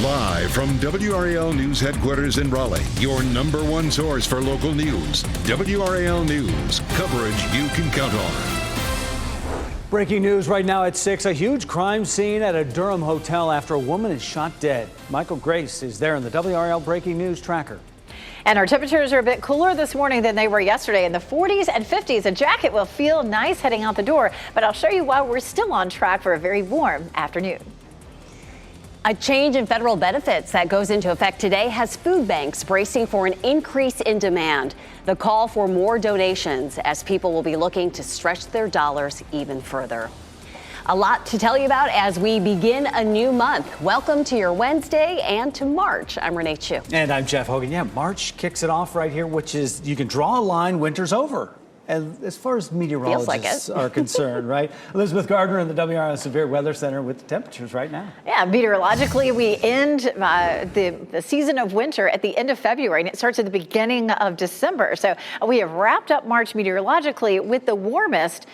Live from WRAL News Headquarters in Raleigh, your number one source for local news. WRAL News, coverage you can count on. Breaking news right now at 6. A huge crime scene at a Durham hotel after a woman is shot dead. Michael Grace is there in the WRAL Breaking News Tracker. And our temperatures are a bit cooler this morning than they were yesterday in the 40s and 50s. A jacket will feel nice heading out the door, but I'll show you why we're still on track for a very warm afternoon. A change in federal benefits that goes into effect today has food banks bracing for an increase in demand. The call for more donations as people will be looking to stretch their dollars even further. A lot to tell you about as we begin a new month. Welcome to your Wednesday and to March. I'm Renee Chu. And I'm Jeff Hogan. Yeah, March kicks it off right here, which is you can draw a line, winter's over. And as far as meteorologists are concerned, right? Elizabeth Gardner in the WRAL Severe Weather Center with the temperatures right now. Yeah, meteorologically, we end the season of winter at the end of February, and it starts at the beginning of December. So we have wrapped up March meteorologically with the warmest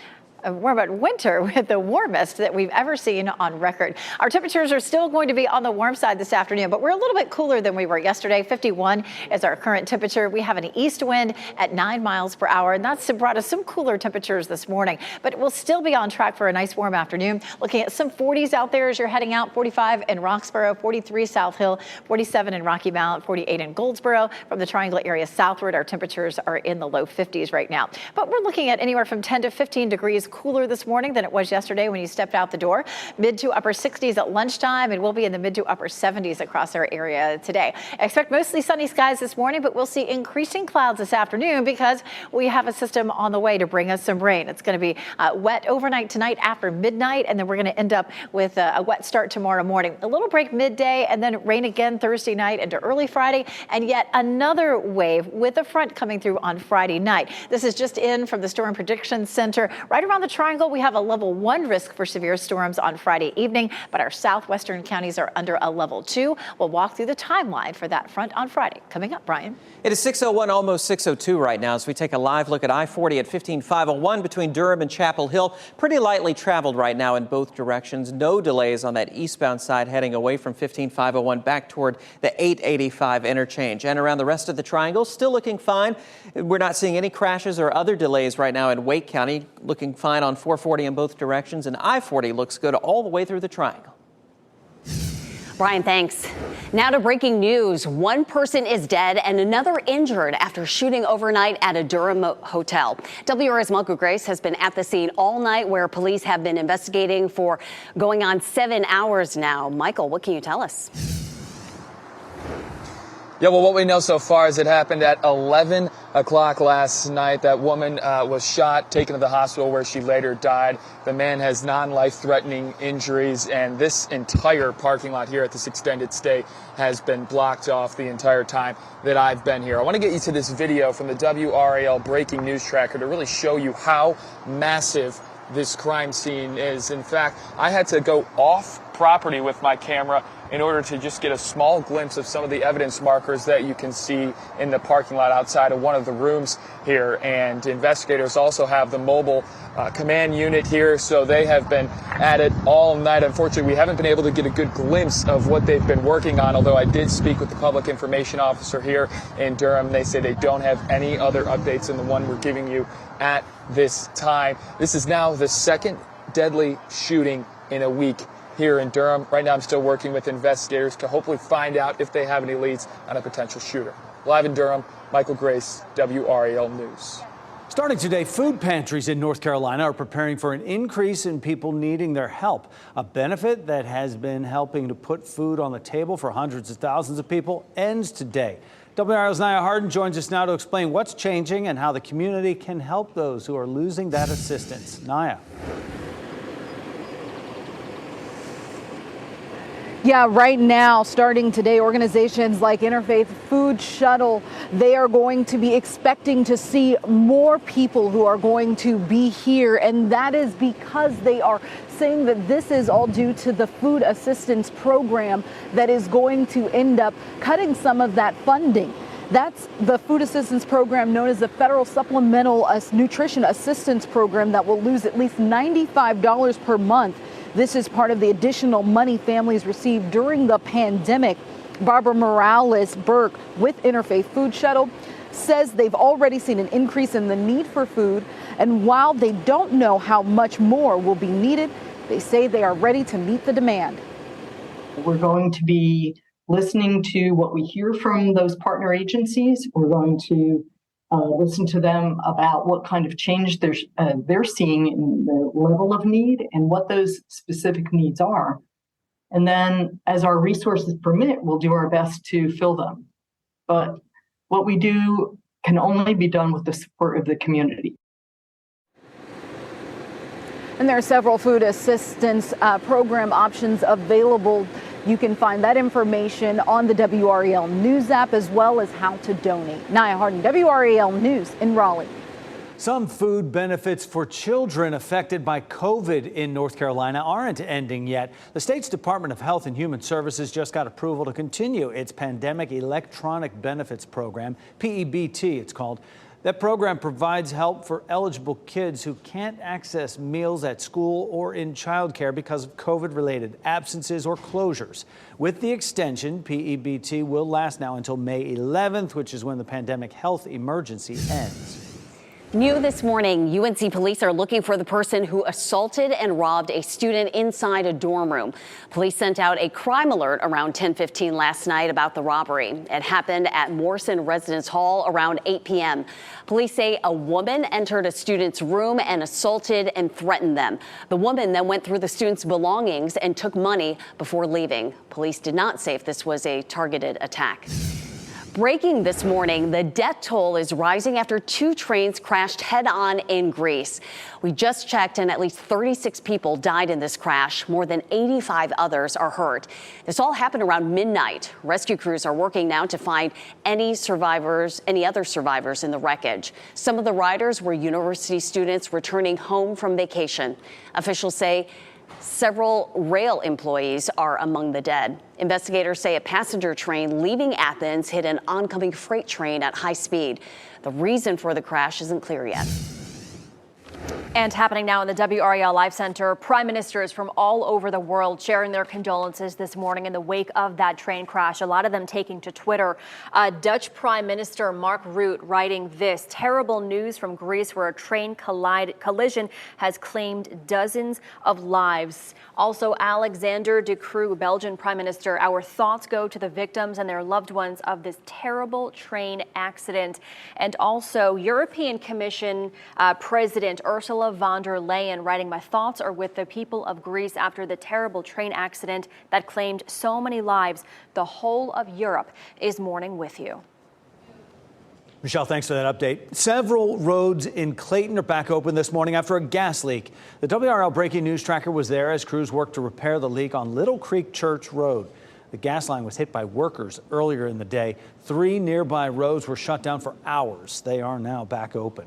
winter with the warmest that we've ever seen on record. Our temperatures are still going to be on the warm side this afternoon, but we're a little bit cooler than we were yesterday. 51 is our current temperature. We have an east wind at 9 miles per hour, and that's brought us some cooler temperatures this morning, but we'll still be on track for a nice warm afternoon. Looking at some 40s out there as you're heading out. 45 in Roxborough, 43 South Hill, 47 in Rocky Mount, 48 in Goldsboro. From the Triangle area southward, our temperatures are in the low 50s right now, but we're looking at anywhere from 10 to 15 degrees cooler this morning than it was yesterday when you stepped out the door. Mid to upper 60s at lunchtime, and we'll be in the mid to upper 70s across our area today. I expect mostly sunny skies this morning, but we'll see increasing clouds this afternoon because we have a system on the way to bring us some rain. It's going to be wet overnight tonight after midnight, and then we're going to end up with a wet start tomorrow morning. A little break midday, and then rain again Thursday night into early Friday, and yet another wave with a front coming through on Friday night. This is just in from the Storm Prediction Center. Right around the Triangle, we have a level 1 risk for severe storms on Friday evening, but our southwestern counties are under a level 2. We'll walk through the timeline for that front on Friday. Coming up, Brian. It is 6:01, almost 6:02 right now as we take a live look at I-40 at 15501 between Durham and Chapel Hill. Pretty lightly traveled right now in both directions. No delays on that eastbound side heading away from 15501 back toward the 885 interchange. And around the rest of the Triangle, still looking fine. We're not seeing any crashes or other delays right now in Wake County. Looking fine on 440 in both directions, and I-40 looks good all the way through the Triangle. Brian, thanks. Now to breaking news. One person is dead and another injured after shooting overnight at a Durham hotel. WRAL's Michael Grace has been at the scene all night, where police have been investigating for going on 7 hours now. Michael, what can you tell us? Yeah, well, what we know so far is it happened at 11 o'clock last night. That woman was shot, taken to the hospital where she later died. The man has non-life-threatening injuries, and this entire parking lot here at this extended stay has been blocked off the entire time that I've been here. I want to get you to this video from the WRAL Breaking News Tracker to really show you how massive this crime scene is. In fact, I had to go off property with my camera in order to just get a small glimpse of some of the evidence markers that you can see in the parking lot outside of one of the rooms here. And investigators also have the mobile command unit here, so they have been at it all night. Unfortunately, we haven't been able to get a good glimpse of what they've been working on, although I did speak with the public information officer here in Durham. They say they don't have any other updates than the one we're giving you at this time. This is now the second deadly shooting in a week here in Durham. Right now, I'm still working with investigators to hopefully find out if they have any leads on a potential shooter. Live in Durham, Michael Grace, WRAL News. Starting today, food pantries in North Carolina are preparing for an increase in people needing their help. A benefit that has been helping to put food on the table for hundreds of thousands of people ends today. WRAL's Nia Harden joins us now to explain what's changing and how the community can help those who are losing that assistance. Nia. Yeah, right now, starting today, organizations like Interfaith Food Shuttle, they are going to be expecting to see more people who are going to be here. And that is because they are saying that this is all due to the food assistance program that is going to end up cutting some of that funding. That's the food assistance program known as the Federal Supplemental Nutrition Assistance Program that will lose at least $95 per month This is part of the additional money families received during the pandemic. Barbara Morales-Burke with Interfaith Food Shuttle says they've already seen an increase in the need for food. And while they don't know how much more will be needed, they say they are ready to meet the demand. We're going to be listening to what we hear from those partner agencies. We're going to listen to them about what kind of change they're seeing in the level of need and what those specific needs are. And then as our resources permit, we'll do our best to fill them. But what we do can only be done with the support of the community. And there are several food assistance program options available. You can find that information on the WRAL News app, as well as how to donate. Nia Harden, WRAL News in Raleigh. Some food benefits for children affected by COVID in North Carolina aren't ending yet. The state's Department of Health and Human Services just got approval to continue its Pandemic Electronic Benefits Program, PEBT it's called. That program provides help for eligible kids who can't access meals at school or in childcare because of COVID-related absences or closures. With the extension, PEBT will last now until May 11th, which is when the pandemic health emergency ends. New this morning, UNC police are looking for the person who assaulted and robbed a student inside a dorm room. Police sent out a crime alert around 10:15 last night about the robbery. It happened at Morrison Residence Hall around 8 p.m. Police say a woman entered a student's room and assaulted and threatened them. The woman then went through the student's belongings and took money before leaving. Police did not say if this was a targeted attack. Breaking this morning, the death toll is rising after 2 trains crashed head-on in Greece. We just checked and at least 36 people died in this crash. More than 85 others are hurt. This all happened around midnight. Rescue crews are working now to find any other survivors in the wreckage. Some of the riders were university students returning home from vacation. Officials say several rail employees are among the dead. Investigators say a passenger train leaving Athens hit an oncoming freight train at high speed. The reason for the crash isn't clear yet. And happening now in the WRAL Live Center, prime ministers from all over the world sharing their condolences this morning in the wake of that train crash, a lot of them taking to Twitter. Dutch Prime Minister Mark Rutte writing this: terrible news from Greece, where a train collision has claimed dozens of lives. Also, Alexander De Croo, Belgian Prime Minister, our thoughts go to the victims and their loved ones of this terrible train accident. And also, European Commission President Ursula von der Leyen writing, my thoughts are with the people of Greece after the terrible train accident that claimed so many lives. The whole of Europe is mourning with you. Michelle, thanks for that update. Several roads in Clayton are back open this morning after a gas leak. The WRL Breaking News Tracker was there as crews worked to repair the leak on Little Creek Church Road. The gas line was hit by workers earlier in the day. 3 nearby roads were shut down for hours. They are now back open.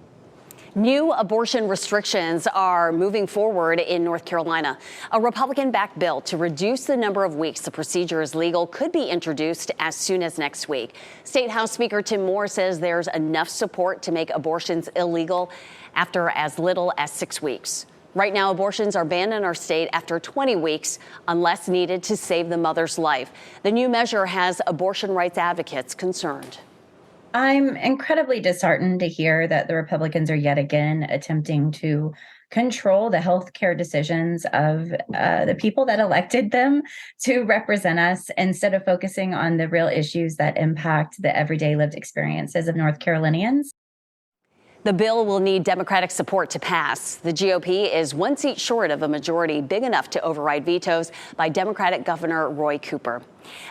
New abortion restrictions are moving forward in North Carolina. A Republican-backed bill to reduce the number of weeks the procedure is legal could be introduced as soon as next week. State House Speaker Tim Moore says there's enough support to make abortions illegal after as little as 6 weeks. Right now, abortions are banned in our state after 20 weeks unless needed to save the mother's life. The new measure has abortion rights advocates concerned. I'm incredibly disheartened to hear that the Republicans are yet again attempting to control the healthcare decisions of the people that elected them to represent us instead of focusing on the real issues that impact the everyday lived experiences of North Carolinians. The bill will need Democratic support to pass. The GOP is 1 seat short of a majority big enough to override vetoes by Democratic Governor Roy Cooper.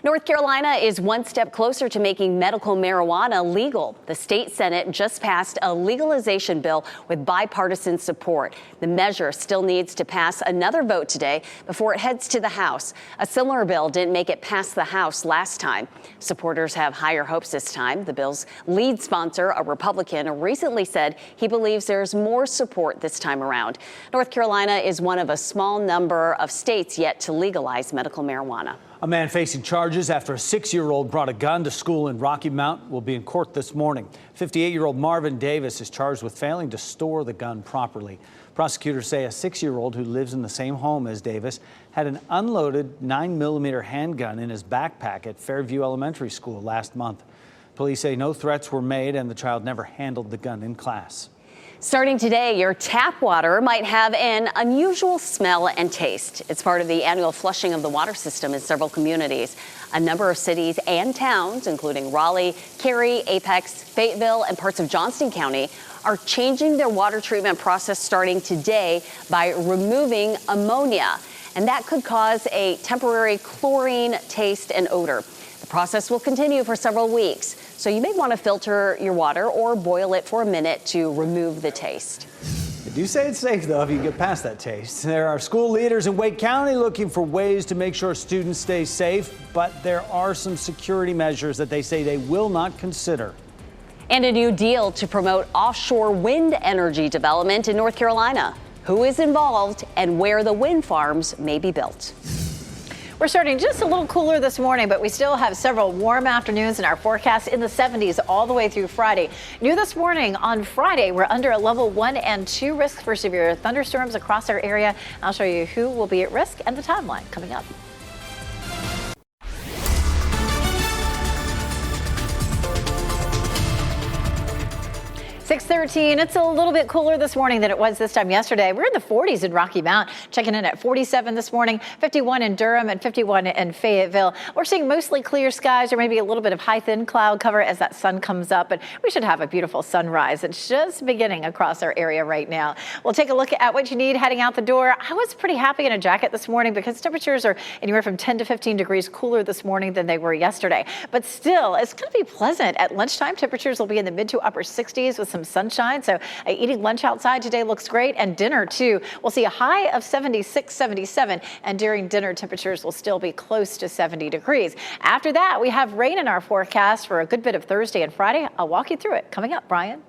North Carolina is 1 step closer to making medical marijuana legal. The state Senate just passed a legalization bill with bipartisan support. The measure still needs to pass another vote today before it heads to the House. A similar bill didn't make it past the House last time. Supporters have higher hopes this time. The bill's lead sponsor, a Republican, recently said he believes there's more support this time around. North Carolina is one of a small number of states yet to legalize medical marijuana. A man facing charges after a 6-year-old brought a gun to school in Rocky Mount will be in court this morning. 58-year-old Marvin Davis is charged with failing to store the gun properly. Prosecutors say a 6-year-old who lives in the same home as Davis had an unloaded 9mm handgun in his backpack at Fairview Elementary School last month. Police say no threats were made and the child never handled the gun in class. Starting today, your tap water might have an unusual smell and taste. It's part of the annual flushing of the water system in several communities. A number of cities and towns, including Raleigh, Cary, Apex, Fayetteville, and parts of Johnston County, are changing their water treatment process starting today by removing ammonia. And that could cause a temporary chlorine taste and odor. The process will continue for several weeks, so you may want to filter your water or boil it for a minute to remove the taste. They do say it's safe, though, if you get past that taste. There are school leaders in Wake County looking for ways to make sure students stay safe, but there are some security measures that they say they will not consider. And a new deal to promote offshore wind energy development in North Carolina. Who is involved and where the wind farms may be built. We're starting just a little cooler this morning, but we still have several warm afternoons in our forecast in the 70s all the way through Friday. New this morning on Friday, we're under a level 1 and 2 risk for severe thunderstorms across our area. I'll show you who will be at risk and the timeline coming up. 6:13. It's a little bit cooler this morning than it was this time yesterday. We're in the 40s in Rocky Mount, checking in at 47 this morning, 51 in Durham and 51 in Fayetteville. We're seeing mostly clear skies or maybe a little bit of high thin cloud cover as that sun comes up, but we should have a beautiful sunrise. It's just beginning across our area right now. We'll take a look at what you need heading out the door. I was pretty happy in a jacket this morning because temperatures are anywhere from 10 to 15 degrees cooler this morning than they were yesterday. But still, it's going to be pleasant. At lunchtime, temperatures will be in the mid to upper 60s with some sunshine. So eating lunch outside today looks great, and dinner too. We'll see a high of 76, 77, and during dinner temperatures will still be close to 70 degrees. After that, we have rain in our forecast for a good bit of Thursday and Friday. I'll walk you through it coming up. Brian.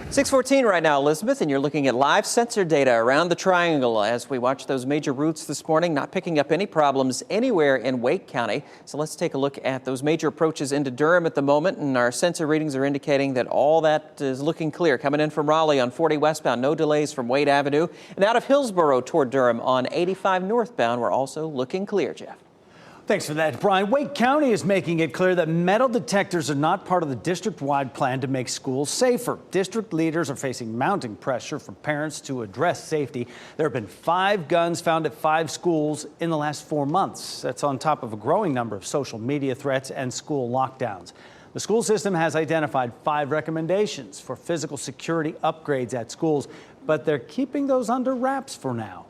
6:14 right now, Elizabeth, and you're looking at live sensor data around the triangle as we watch those major routes this morning, not picking up any problems anywhere in Wake County. So let's take a look at those major approaches into Durham at the moment, and our sensor readings are indicating that all that is looking clear. Coming in from Raleigh on 40 westbound, no delays from Wade Avenue, and out of Hillsborough toward Durham on 85 northbound, we're also looking clear, Jeff. Thanks for that, Brian. Wake County is making it clear that metal detectors are not part of the district-wide plan to make schools safer. District leaders are facing mounting pressure from parents to address safety. There have been 5 guns found at 5 schools in the last 4 months. That's on top of a growing number of social media threats and school lockdowns. The school system has identified 5 recommendations for physical security upgrades at schools, but they're keeping those under wraps for now.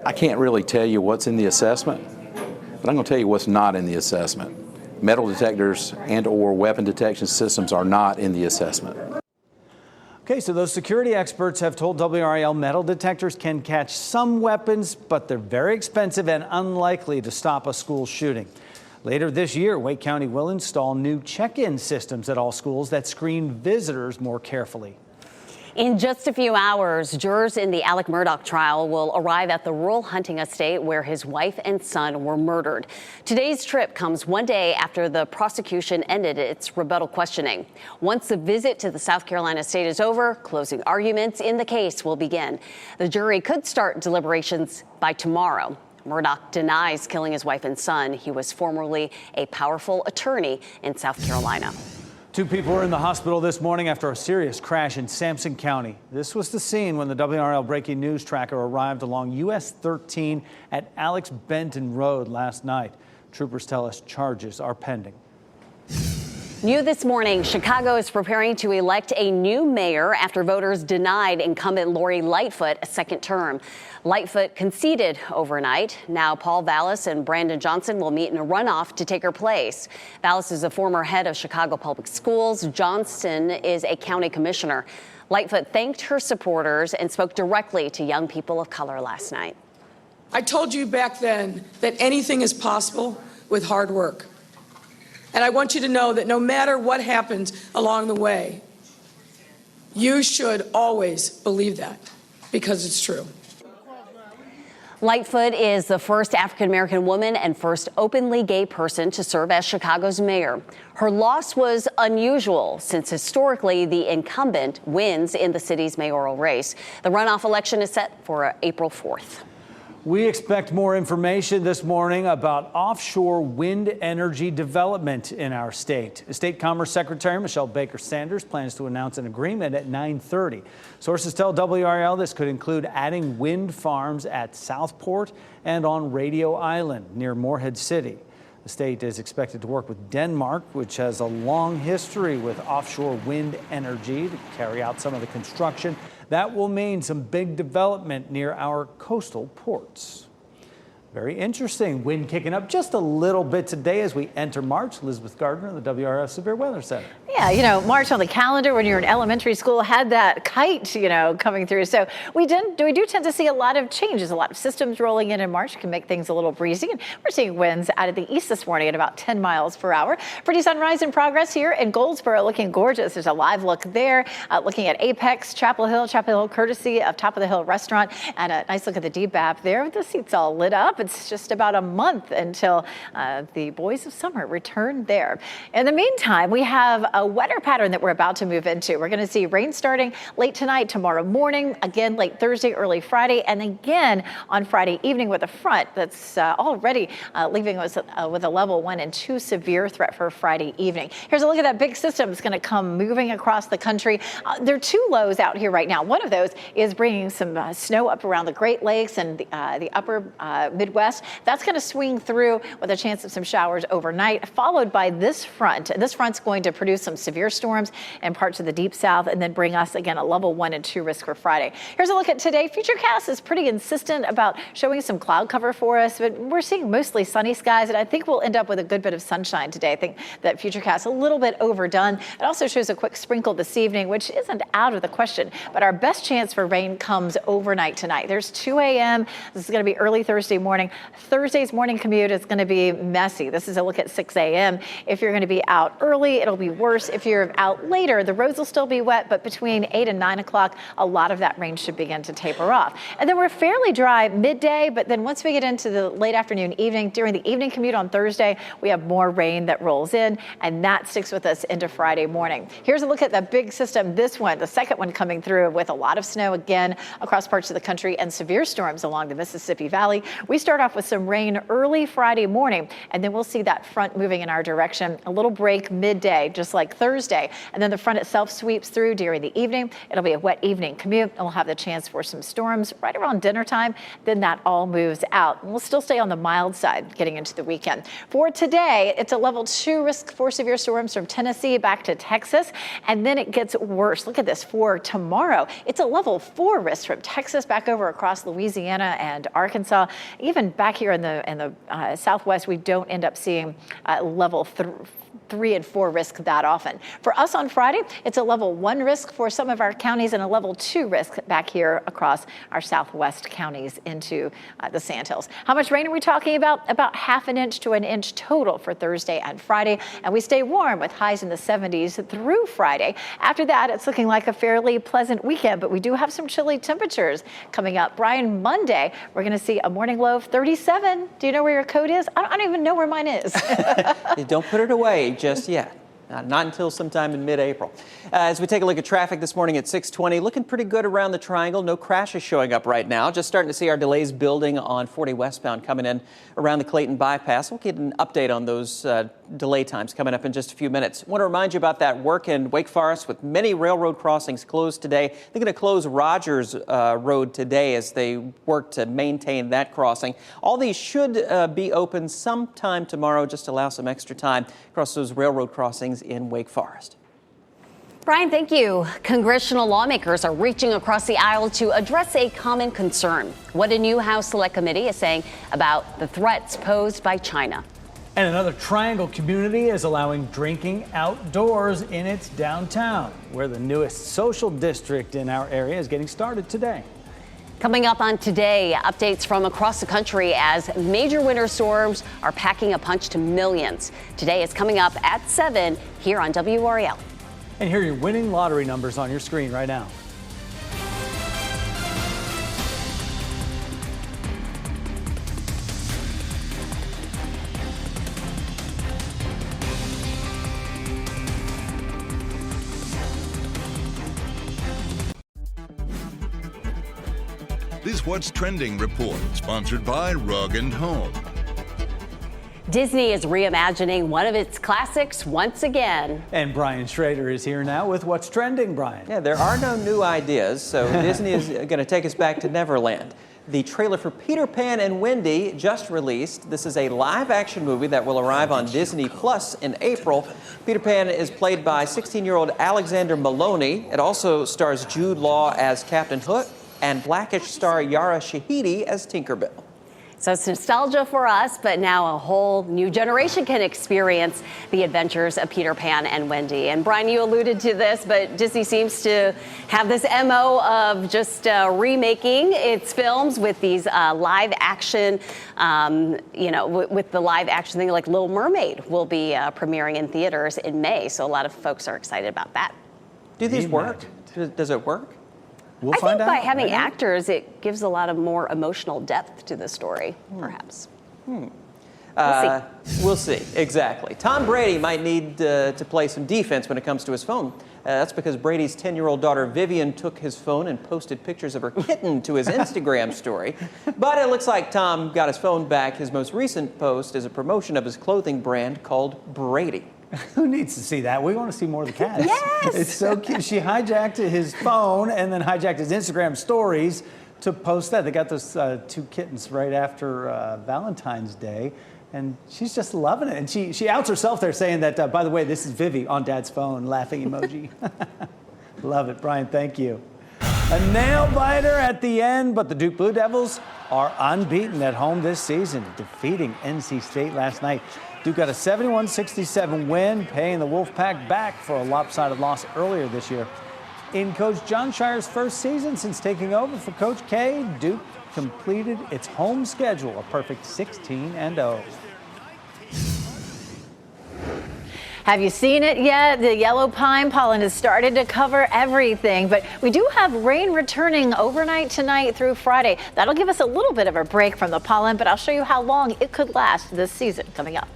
I can't really tell you what's in the assessment, but I'm going to tell you what's not in the assessment. Metal detectors and/or weapon detection systems are not in the assessment. Okay, so those security experts have told WRAL metal detectors can catch some weapons, but they're very expensive and unlikely to stop a school shooting. Later this year, Wake County will install new check-in systems at all schools that screen visitors more carefully. In just a few hours, jurors in the Alec Murdaugh trial will arrive at the rural hunting estate where his wife and son were murdered. Today's trip comes one day after the prosecution ended its rebuttal questioning. Once the visit to the South Carolina estate is over, closing arguments in the case will begin. The jury could start deliberations by tomorrow. Murdaugh denies killing his wife and son. He was formerly a powerful attorney in South Carolina. 2 people were in the hospital this morning after a serious crash in Sampson County. This was the scene when the WRAL breaking news tracker arrived along US 13 at Alex Benton Road last night. Troopers tell us charges are pending. New this morning, Chicago is preparing to elect a new mayor after voters denied incumbent Lori Lightfoot a second term. Lightfoot conceded overnight. Now Paul Vallis and Brandon Johnson will meet in a runoff to take her place. Vallis is a former head of Chicago Public Schools. Johnson is a county commissioner. Lightfoot thanked her supporters and spoke directly to young people of color last night. I told you back then that anything is possible with hard work. And I want you to know that no matter what happens along the way, you should always believe that, because it's true. Lightfoot is the first African-American woman and first openly gay person to serve as Chicago's mayor. Her loss was unusual since historically the incumbent wins in the city's mayoral race. The runoff election is set for April 4th. We expect more information this morning about offshore wind energy development in our state. State Commerce Secretary Michelle Baker Sanders plans to announce an agreement at 9:30. Sources tell WRAL this could include adding wind farms at Southport and on Radio Island near Morehead City. The state is expected to work with Denmark, which has a long history with offshore wind energy, to carry out some of the construction. That will mean some big development near our coastal ports. Very interesting. Wind kicking up just a little bit today as we enter March. Elizabeth Gardner, the WRF Severe Weather Center. Yeah, you know, March on the calendar when you're in elementary school had that kite, coming through. So we do tend to see a lot of changes. A lot of systems rolling in March can make things a little breezy. And we're seeing winds out of the east this morning at about 10 miles per hour. Pretty sunrise in progress here in Goldsboro, looking gorgeous. There's a live look there, looking at Apex, Chapel Hill courtesy of Top of the Hill Restaurant, and a nice look at the DBAP there. The seats all lit up. It's just about a month until the boys of summer return there. In the meantime, we have a wetter pattern that we're about to move into. We're going to see rain starting late tonight, tomorrow morning, again late Thursday, early Friday, and again on Friday evening with a front that's already leaving us with a level 1 and 2 severe threat for Friday evening. Here's a look at that big system that's going to come moving across the country. There are 2 lows out here right now. One of those is bringing some snow up around the Great Lakes and the upper Midwest. That's going to swing through with a chance of some showers overnight, followed by this front. This front's going to produce some severe storms in parts of the deep south and then bring us again a level 1 and 2 risk for Friday. Here's a look at today. Futurecast is pretty insistent about showing some cloud cover for us, but we're seeing mostly sunny skies, and I think we'll end up with a good bit of sunshine today. I think that Futurecast is a little bit overdone. It also shows a quick sprinkle this evening, which isn't out of the question, but our best chance for rain comes overnight tonight. There's 2 a.m. This is going to be early Thursday morning. Thursday's morning commute is going to be messy. This is a look at 6 a.m. If you're going to be out early, it'll be worse. If you're out later, the roads will still be wet, but between 8 and 9 o'clock, a lot of that rain should begin to taper off. And then we're fairly dry midday, but then once we get into the late afternoon, evening, during the evening commute on Thursday, we have more rain that rolls in, and that sticks with us into Friday morning. Here's a look at the big system. This one, the second one coming through with a lot of snow again across parts of the country and severe storms along the Mississippi Valley. We start off with some rain early Friday morning, and then we'll see that front moving in our direction. A little break midday, just like Thursday, and then the front itself sweeps through during the evening. It'll be a wet evening commute, and we'll have the chance for some storms right around dinner time. Then that all moves out, and we'll still stay on the mild side getting into the weekend. For today, it's a level 2 risk for severe storms from Tennessee back to Texas, and then it gets worse. Look at this. For tomorrow, it's a level 4 risk from Texas back over across Louisiana and Arkansas. Even back here in the Southwest, we don't end up seeing level 3 and 4 risk that often. For us on Friday, it's a level 1 risk for some of our counties and a level 2 risk back here across our southwest counties into the Sandhills. How much rain are we talking about? About half an inch to an inch total for Thursday and Friday. And we stay warm with highs in the 70s through Friday. After that, it's looking like a fairly pleasant weekend, but we do have some chilly temperatures coming up. Brian, Monday, we're going to see a morning low of 37. Do you know where your coat is? I don't even know where mine is. Don't put it away just yet. Not until sometime in mid-April. As we take a look at traffic this morning at 6:20, looking pretty good around the triangle. No crashes showing up right now. Just starting to see our delays building on 40 westbound coming in around the Clayton bypass. We'll get an update on those delay times coming up in just a few minutes. I want to remind you about that work in Wake Forest with many railroad crossings closed today. They're going to close Rogers Road today as they work to maintain that crossing. All these should be open sometime tomorrow. Just allow some extra time across those railroad crossings in Wake Forest. Brian, thank you. Congressional lawmakers are reaching across the aisle to address a common concern. What a new House Select Committee is saying about the threats posed by China. And another Triangle community is allowing drinking outdoors in its downtown, where the newest social district in our area is getting started today. Coming up on Today, updates from across the country as major winter storms are packing a punch to millions. Today is coming up at 7 here on WRAL. And here are your winning lottery numbers on your screen right now. It's What's Trending Report, sponsored by Rug & Home. Disney is reimagining one of its classics once again. And Brian Schrader is here now with What's Trending, Brian. Yeah, there are no new ideas, so Disney is going to take us back to Neverland. The trailer for Peter Pan and Wendy just released. This is a live-action movie that will arrive on Disney Plus in April. Peter Pan is played by 16-year-old Alexander Maloney. It also stars Jude Law as Captain Hook and Blackish star Yara Shahidi as Tinkerbell. So it's nostalgia for us, but now a whole new generation can experience the adventures of Peter Pan and Wendy. And Brian, you alluded to this, but Disney seems to have this MO of just remaking its films with these live action, with the live action thing, like Little Mermaid will be premiering in theaters in May. So a lot of folks are excited about that. Do these work? Does it work? I think by having actors, it gives a lot of more emotional depth to the story, perhaps. We'll see, exactly. Tom Brady might need to play some defense when it comes to his phone. That's because Brady's 10-year-old daughter Vivian took his phone and posted pictures of her kitten to his Instagram story. But it looks like Tom got his phone back. His most recent post is a promotion of his clothing brand called Brady. Who needs to see that? We want to see more of the cats. Yes! It's so cute. She hijacked his phone and then hijacked his Instagram stories to post that. They got those two kittens right after Valentine's Day, and she's just loving it. And she outs herself there saying that, by the way, this is Vivi on Dad's phone, laughing emoji. Love it, Brian. Thank you. A nail biter at the end, but the Duke Blue Devils are unbeaten at home this season, defeating NC State last night. Duke got a 71-67 win, paying the Wolfpack back for a lopsided loss earlier this year. In Coach John Shire's first season since taking over for Coach K, Duke completed its home schedule, a perfect 16-0. Have you seen it yet? The yellow pine pollen has started to cover everything, but we do have rain returning overnight tonight through Friday. That'll give us a little bit of a break from the pollen, but I'll show you how long it could last this season coming up.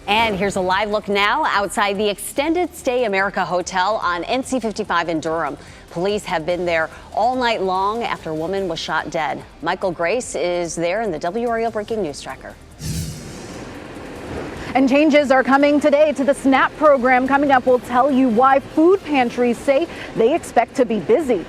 And here's a live look now outside the Extended Stay America Hotel on NC 55 in Durham. Police have been there all night long after a woman was shot dead. Michael Grace is there in the WRAL Breaking News Tracker. And changes are coming today to the SNAP program. Coming up, we'll tell you why food pantries say they expect to be busy.